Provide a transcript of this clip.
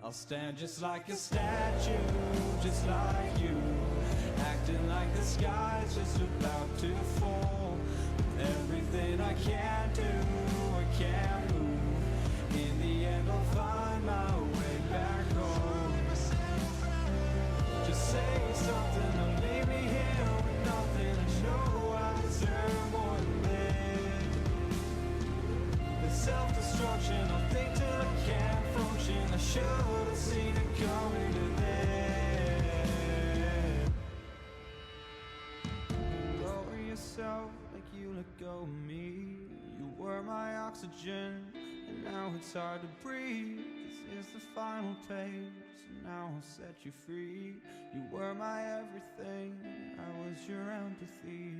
I'll stand just like a statue, just like you, acting like the sky's just about to fall. Everything I can't do, I can't move. In the end I'll find my way back home. Just say something to leave me here with nothing. I know I deserve more than this. The self-destruction, I'll think till I can't function. I should have seen it coming to this. Lower yourself like you let go of me. You were my oxygen, and now it's hard to breathe. This is the final page, and now I'll set you free. You were my everything, I was your empathy.